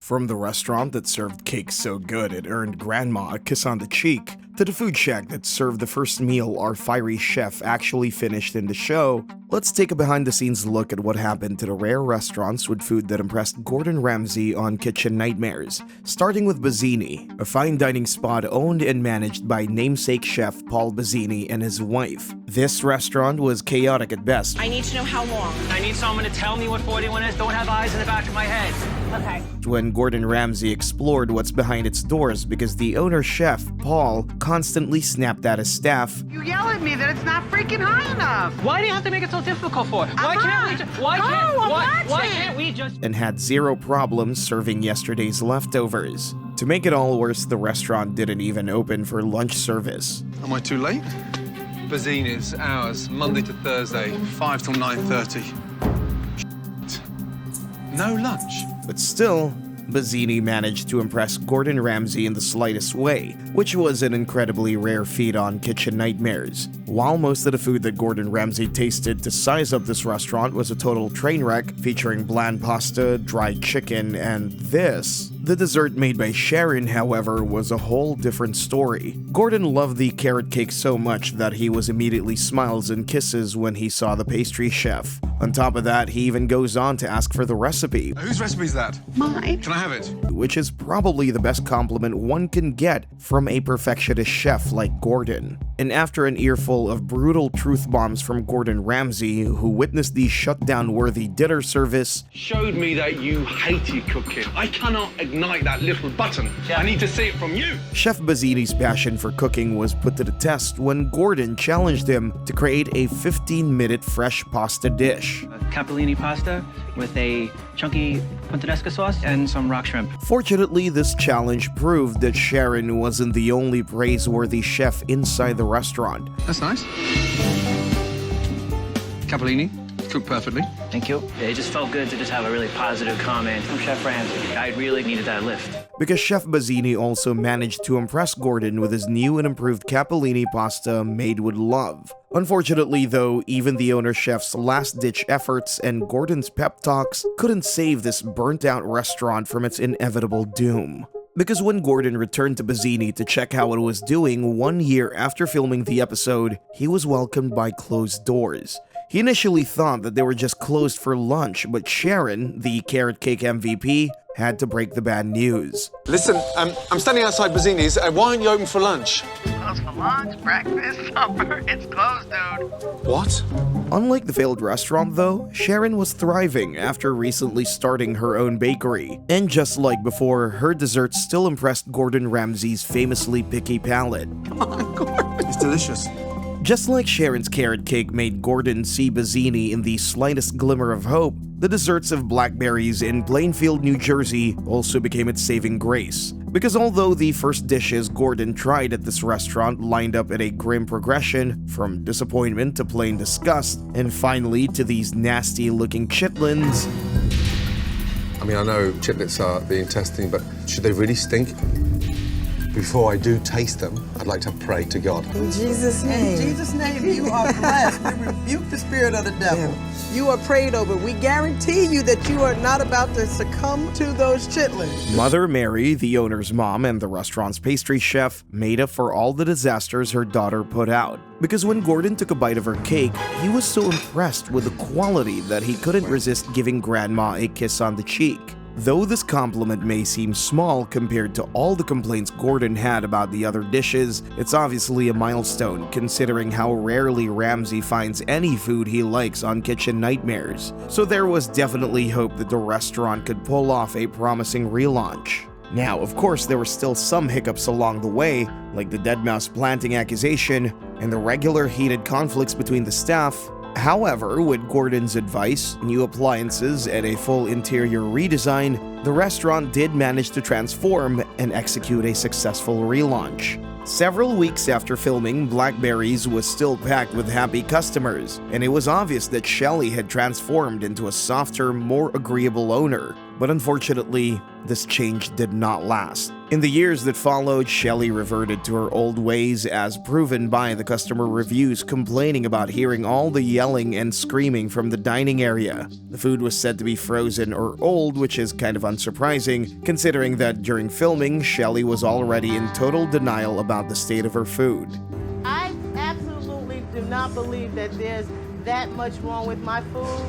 From the restaurant that served cake so good it earned Grandma a kiss on the cheek, to the food shack that served the first meal our fiery chef actually finished in the show, let's take a behind-the-scenes look at what happened to the rare restaurants with food that impressed Gordon Ramsay on Kitchen Nightmares, starting with Bazini, a fine dining spot owned and managed by namesake chef Paul Bazini and his wife. This restaurant was chaotic at best. I need to know how long. I need someone to tell me what 41 is. Don't have eyes in the back of my head. Okay. When Gordon Ramsay explored what's behind its doors because the owner chef, Paul, constantly snapped at his staff. You yell at me that it's not freaking high enough. Why do you have to make it so difficult for it? Why can't we just... And had zero problems serving yesterday's leftovers. To make it all worse, the restaurant didn't even open for lunch service. Am I too late? Bazini's, hours, Monday to Thursday, 5 till 9:30. No lunch. But still, Bazini managed to impress Gordon Ramsay in the slightest way, which was an incredibly rare feat on Kitchen Nightmares. While most of the food that Gordon Ramsay tasted to size up this restaurant was a total train wreck, featuring bland pasta, dried chicken, and this, the dessert made by Cherri, however, was a whole different story. Gordon loved the carrot cake so much that he was immediately smiles and kisses when he saw the pastry chef. On top of that, he even goes on to ask for the recipe. Whose recipe is that? Mine. Can I have it? Which is probably the best compliment one can get from a perfectionist chef like Gordon. And after an earful of brutal truth bombs from Gordon Ramsay, who witnessed the shutdown-worthy dinner service, showed me that you hated cooking. I cannot ignite that little button. I need to see it from you. Chef Bazini's passion for cooking was put to the test when Gordon challenged him to create a 15-minute fresh pasta dish. Capellini pasta with a chunky puttanesca sauce and some rock shrimp. Fortunately, this challenge proved that Cherri wasn't the only praiseworthy chef inside the restaurant. That's nice. Capellini, cooked perfectly. Thank you. It just felt good to just have a really positive comment from Chef Ramsay. I really needed that lift. Because Chef Bazini also managed to impress Gordon with his new and improved capellini pasta made with love. Unfortunately though, even the owner chef's last-ditch efforts and Gordon's pep talks couldn't save this burnt-out restaurant from its inevitable doom. Because when Gordon returned to Bazini to check how it was doing 1 year after filming the episode, he was welcomed by closed doors. He initially thought that they were just closed for lunch, but Cherri, the carrot cake MVP, had to break the bad news. Listen, I'm standing outside Bazini's. Why aren't you open for lunch? Closed for lunch, breakfast, supper. It's closed, dude. What? Unlike the failed restaurant though, Cherri was thriving after recently starting her own bakery. And just like before, her desserts still impressed Gordon Ramsay's famously picky palate. Come on, Gordon. It's delicious. Just like Cherri's carrot cake made Gordon see Bazini in the slightest glimmer of hope, the desserts of Blackberries in Plainfield, New Jersey also became its saving grace. Because although the first dishes Gordon tried at this restaurant lined up in a grim progression, from disappointment to plain disgust, and finally to these nasty-looking chitlins. I mean, I know chitlets are the intestine, but should they really stink? Before I do taste them, I'd like to pray to God. In Jesus' name. In Jesus' name, you are blessed. We rebuke the spirit of the devil. You are prayed over. We guarantee you that you are not about to succumb to those chitlins. Mother Mary, the owner's mom and the restaurant's pastry chef, made up for all the disasters her daughter put out. Because when Gordon took a bite of her cake, he was so impressed with the quality that he couldn't resist giving Grandma a kiss on the cheek. Though this compliment may seem small compared to all the complaints Gordon had about the other dishes, it's obviously a milestone considering how rarely Ramsay finds any food he likes on Kitchen Nightmares. So there was definitely hope that the restaurant could pull off a promising relaunch. Now, of course, there were still some hiccups along the way, like the dead mouse planting accusation and the regular heated conflicts between the staff. However, with Gordon's advice, new appliances, and a full interior redesign, the restaurant did manage to transform and execute a successful relaunch. Several weeks after filming, Blackberries was still packed with happy customers, and it was obvious that Cherri had transformed into a softer, more agreeable owner. But unfortunately, this change did not last. In the years that followed, Shelley reverted to her old ways as proven by the customer reviews complaining about hearing all the yelling and screaming from the dining area. The food was said to be frozen or old, which is kind of unsurprising, considering that during filming, Shelley was already in total denial about the state of her food. I absolutely do not believe that there's that much wrong with my food.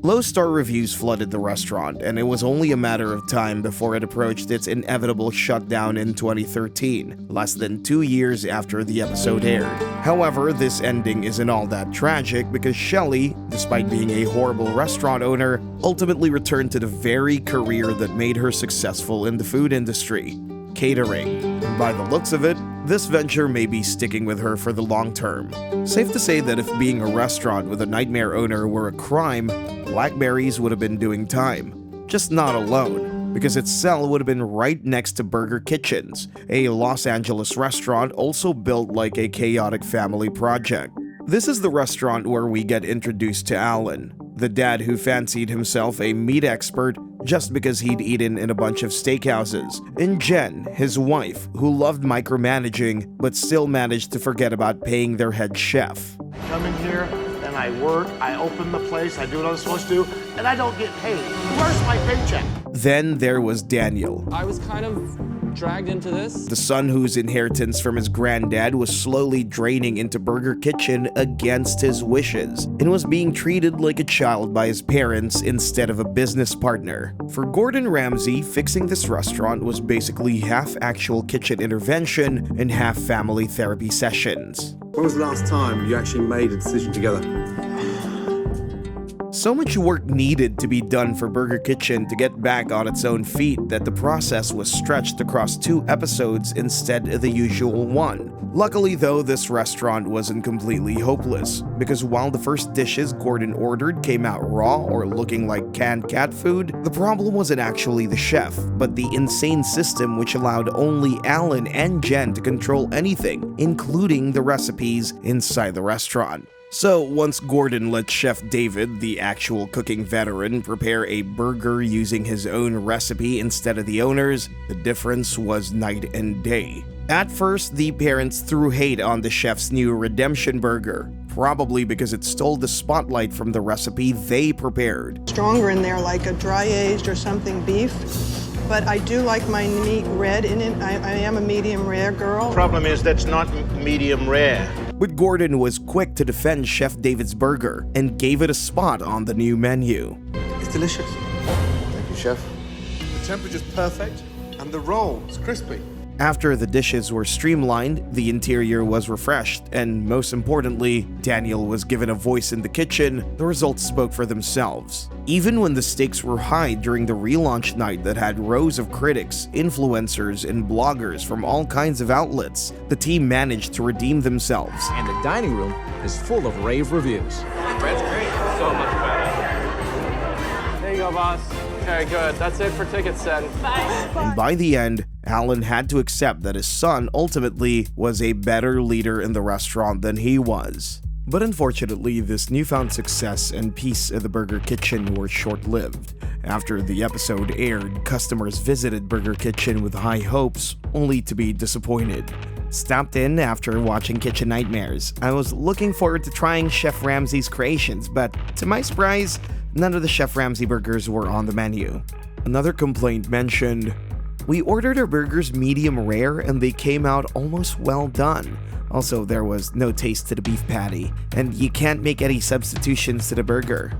Low-star reviews flooded the restaurant, and it was only a matter of time before it approached its inevitable shutdown in 2013, less than 2 years after the episode aired. However, this ending isn't all that tragic because Shelley, despite being a horrible restaurant owner, ultimately returned to the very career that made her successful in the food industry: catering. By the looks of it, this venture may be sticking with her for the long term. Safe to say that if being a restaurant with a nightmare owner were a crime, Blackberries would have been doing time. Just not alone, because its cell would have been right next to Burger Kitchen's, a Los Angeles restaurant also built like a chaotic family project. This is the restaurant where we get introduced to Alan, the dad who fancied himself a meat expert just because he'd eaten in a bunch of steakhouses, and Jen, his wife, who loved micromanaging but still managed to forget about paying their head chef. I come in here and I work, I open the place, I do what I'm supposed to do, and I don't get paid. Where's my paycheck? Then there was Daniel, I was kind of dragged into this. the son whose inheritance from his granddad was slowly draining into Burger Kitchen against his wishes, and was being treated like a child by his parents instead of a business partner. For Gordon Ramsay, fixing this restaurant was basically half actual kitchen intervention and half family therapy sessions. When was the last time you actually made a decision together? So much work needed to be done for Burger Kitchen to get back on its own feet that the process was stretched across 2 episodes instead of the usual one. Luckily though, this restaurant wasn't completely hopeless, because while the first dishes Gordon ordered came out raw or looking like canned cat food, the problem wasn't actually the chef, but the insane system which allowed only Alan and Jen to control anything, including the recipes inside the restaurant. So once Gordon let Chef David, the actual cooking veteran, prepare a burger using his own recipe instead of the owner's, the difference was night and day. At first, the parents threw hate on the chef's new redemption burger, probably because it stole the spotlight from the recipe they prepared. Stronger in there, like a dry aged or something beef. But I do like my meat red in it. I am a medium rare girl. Problem is that's not medium rare. But Gordon was quick to defend Chef David's burger and gave it a spot on the new menu. It's delicious. Thank you, Chef. The temperature's perfect and the roll is crispy. After the dishes were streamlined, the interior was refreshed, and most importantly, Daniel was given a voice in the kitchen. The results spoke for themselves. Even when the stakes were high during the relaunch night that had rows of critics, influencers, and bloggers from all kinds of outlets, the team managed to redeem themselves. And the dining room is full of rave reviews. Bread's great. So much better. There you go, boss. Okay, good. That's it for tickets then. And by the end, Alan had to accept that his son ultimately was a better leader in the restaurant than he was. But unfortunately, this newfound success and peace at the Burger Kitchen were short-lived. After the episode aired, customers visited Burger Kitchen with high hopes, only to be disappointed. Stopped in after watching Kitchen Nightmares. I was looking forward to trying Chef Ramsay's creations, but to my surprise, none of the Chef Ramsay burgers were on the menu. Another complaint mentioned, "We ordered our burgers medium rare and they came out almost well done. Also, there was no taste to the beef patty, and you can't make any substitutions to the burger."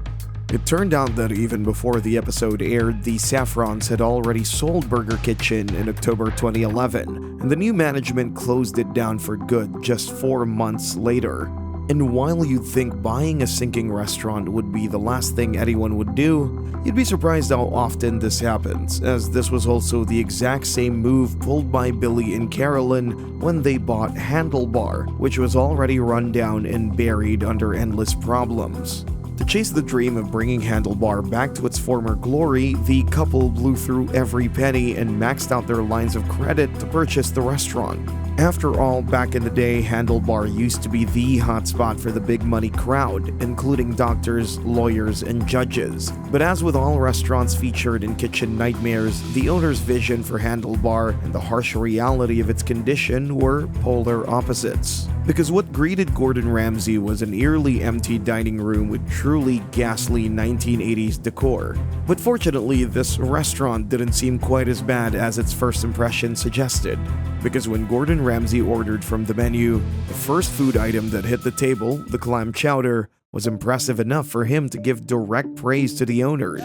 It turned out that even before the episode aired, the Saffrons had already sold Burger Kitchen in October 2011, and the new management closed it down for good just 4 months later. And while you'd think buying a sinking restaurant would be the last thing anyone would do, you'd be surprised how often this happens, as this was also the exact same move pulled by Billy and Carolyn when they bought Handlebar, which was already run down and buried under endless problems. To chase the dream of bringing Handlebar back to its former glory, the couple blew through every penny and maxed out their lines of credit to purchase the restaurant. After all, back in the day, Handlebar used to be the hotspot for the big money crowd, including doctors, lawyers, and judges. But as with all restaurants featured in Kitchen Nightmares, the owner's vision for Handlebar and the harsh reality of its condition were polar opposites. Because what greeted Gordon Ramsay was an eerily empty dining room with truly ghastly 1980s decor. But fortunately, this restaurant didn't seem quite as bad as its first impression suggested. Because when Gordon Ramsay ordered from the menu, the first food item that hit the table, the clam chowder, was impressive enough for him to give direct praise to the owners.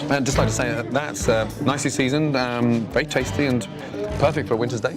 I'd just like to say that's nicely seasoned, very tasty and perfect for a winter's day.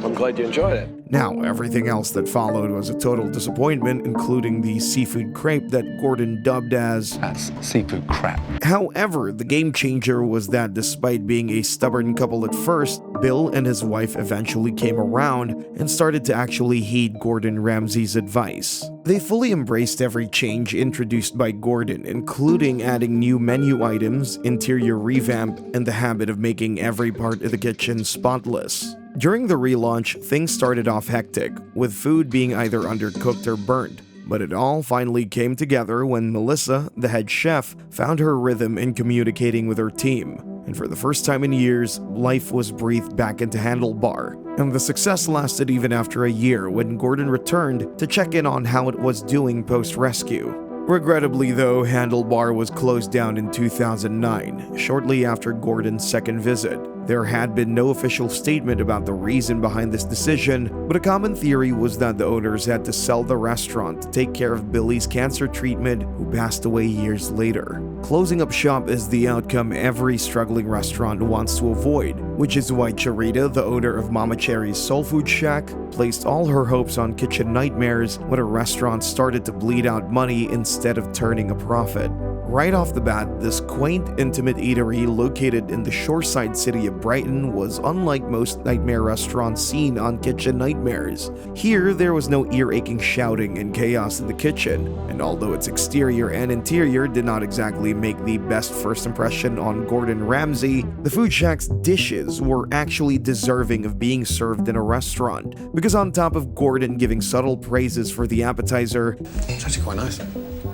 I'm glad you enjoyed it. Now, everything else that followed was a total disappointment, including the seafood crepe that Gordon dubbed as That's seafood crap. However, the game changer was that despite being a stubborn couple at first, Bill and his wife eventually came around and started to actually heed Gordon Ramsay's advice. They fully embraced every change introduced by Gordon, including adding new menu items, interior revamp, and the habit of making every part of the kitchen spotless. During the relaunch, things started off hectic, with food being either undercooked or burnt. But it all finally came together when Melissa, the head chef, found her rhythm in communicating with her team. And for the first time in years, life was breathed back into Handlebar. And the success lasted even after a year when Gordon returned to check in on how it was doing post-rescue. Regrettably though, Handlebar was closed down in 2009, shortly after Gordon's second visit. There had been no official statement about the reason behind this decision, but a common theory was that the owners had to sell the restaurant to take care of Billy's cancer treatment, who passed away years later. Closing up shop is the outcome every struggling restaurant wants to avoid, which is why Cherri, the owner of Mama Cherri's Soul Food Shack, placed all her hopes on Kitchen Nightmares when a restaurant started to bleed out money instead of turning a profit. Right off the bat, this quaint, intimate eatery located in the shoreside city of Brighton was unlike most nightmare restaurants seen on Kitchen Nightmares. Here, there was no ear-aching shouting and chaos in the kitchen, and although its exterior and interior did not exactly make the best first impression on Gordon Ramsay, the Food Shack's dishes were actually deserving of being served in a restaurant, because on top of Gordon giving subtle praises for the appetizer, It's actually quite nice.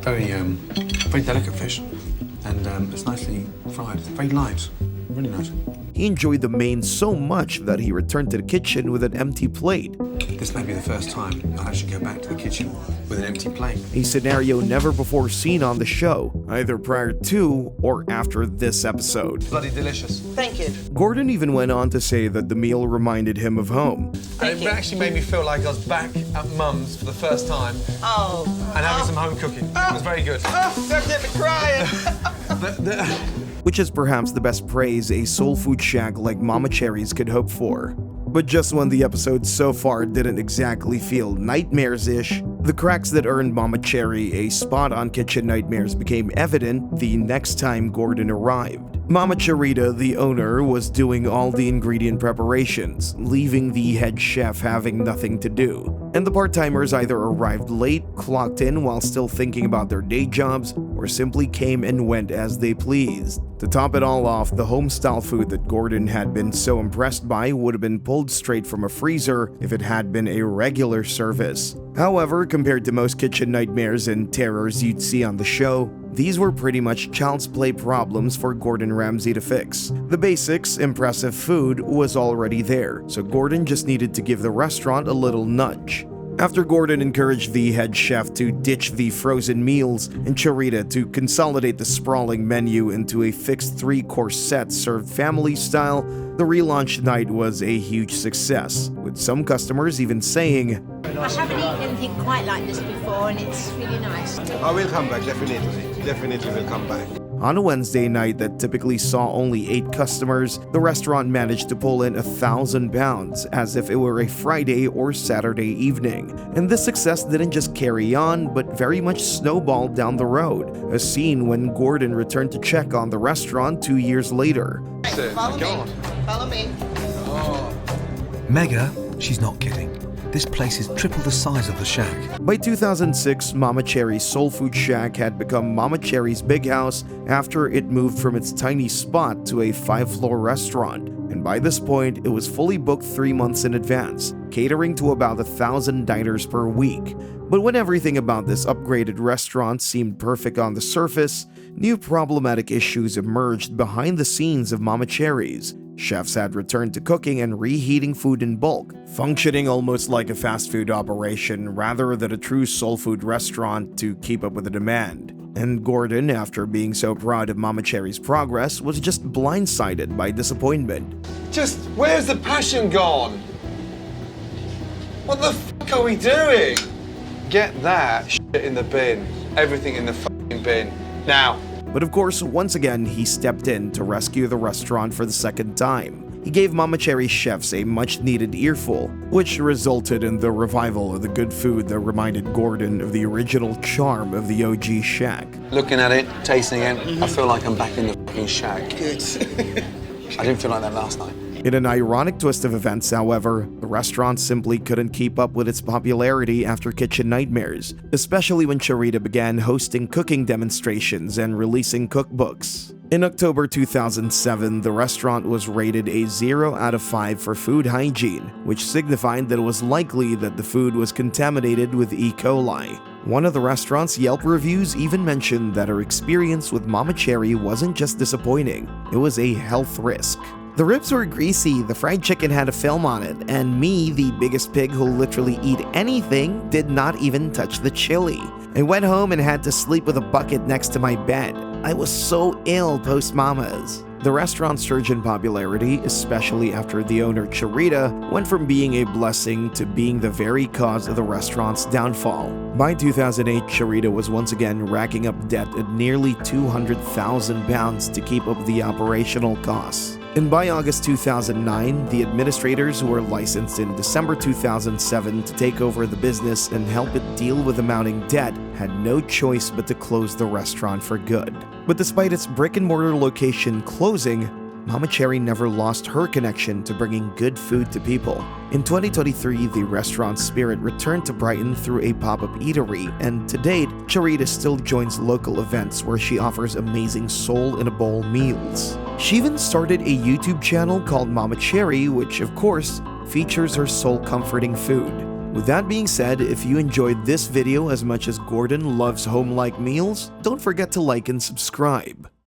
Very delicate fish, and it's nicely fried. Very light, really nice. he enjoyed the main so much that he returned to the kitchen with an empty plate. This may be the first time I'll actually go back to the kitchen with an empty plate. A scenario never before seen on the show, either prior to or after this episode. Bloody delicious. Thank you. Gordon even went on to say that the meal reminded him of home. And it actually made me feel like I was back at Mum's for the first time and having some home cooking. It was very good. Don't get me crying. Which is perhaps the best praise a soul food shack like Mama Cherri's could hope for. But just when the episode so far didn't exactly feel nightmares-ish, the cracks that earned Mama Cherri a spot on Kitchen Nightmares became evident the next time Gordon arrived. Mama Cherri, the owner, was doing all the ingredient preparations, leaving the head chef having nothing to do. And the part-timers either arrived late, clocked in while still thinking about their day jobs, or simply came and went as they pleased. To top it all off, the home-style food that Gordon had been so impressed by would have been pulled straight from a freezer if it had been a regular service. However, compared to most Kitchen Nightmares and terrors you'd see on the show, these were pretty much child's play problems for Gordon Ramsay to fix. The basics, impressive food, was already there, so Gordon just needed to give the restaurant a little nudge. After Gordon encouraged the head chef to ditch the frozen meals and Cherri to consolidate the sprawling menu into a fixed 3-course set served family style, the relaunch night was a huge success, with some customers even saying, I haven't eaten anything quite like this before and it's really nice. I will come back, definitely. Definitely will come back. On a Wednesday night that typically saw only 8 customers, the restaurant managed to pull in £1,000 as if it were a Friday or Saturday evening. And this success didn't just carry on, but very much snowballed down the road, a scene when Gordon returned to check on the restaurant 2 years later. Follow me. Follow me. Mega, she's not kidding. This place is triple the size of the shack. By 2006, Mama Cherry's Soul Food Shack had become Mama Cherry's Big House after it moved from its tiny spot to a 5-floor restaurant. And by this point, it was fully booked 3 months in advance, catering to about 1,000 diners per week. But when everything about this upgraded restaurant seemed perfect on the surface, new problematic issues emerged behind the scenes of Mama Cherry's. Chefs had returned to cooking and reheating food in bulk, functioning almost like a fast food operation rather than a true soul food restaurant to keep up with the demand. And Gordon, after being so proud of Mama Cherry's progress, was just blindsided by disappointment. Just, where's the passion gone? What the fuck are we doing? Get that shit in the bin. Everything in the fucking bin. Now. But of course, once again, he stepped in to rescue the restaurant for the second time. He gave Mama Cherry's chefs a much-needed earful, which resulted in the revival of the good food that reminded Gordon of the original charm of the OG shack. Looking at it, tasting it, I feel like I'm back in the fucking shack. Good. I didn't feel like that last night. In an ironic twist of events, however, the restaurant simply couldn't keep up with its popularity after Kitchen Nightmares, especially when Cherri began hosting cooking demonstrations and releasing cookbooks. In October 2007, the restaurant was rated a 0 out of 5 for food hygiene, which signified that it was likely that the food was contaminated with E. coli. One of the restaurant's Yelp reviews even mentioned that her experience with Mama Cherry wasn't just disappointing, it was a health risk. The ribs were greasy, the fried chicken had a film on it, and me, the biggest pig who'll literally eat anything, did not even touch the chili. I went home and had to sleep with a bucket next to my bed. I was so ill post-Mamas. The restaurant's surge in popularity, especially after the owner Cherri went from being a blessing to being the very cause of the restaurant's downfall. By 2008, Cherri was once again racking up debt at nearly £200,000 to keep up the operational costs. And by August 2009, the administrators who were licensed in December 2007 to take over the business and help it deal with the mounting debt had no choice but to close the restaurant for good. But despite its brick-and-mortar location closing, Mama Cherry never lost her connection to bringing good food to people. In 2023, the restaurant's spirit returned to Brighton through a pop-up eatery, and to date, Cherri still joins local events where she offers amazing soul-in-a-bowl meals. She even started a YouTube channel called Mama Cherry, which of course features her soul-comforting food. With that being said, if you enjoyed this video as much as Gordon loves home-like meals, don't forget to like and subscribe.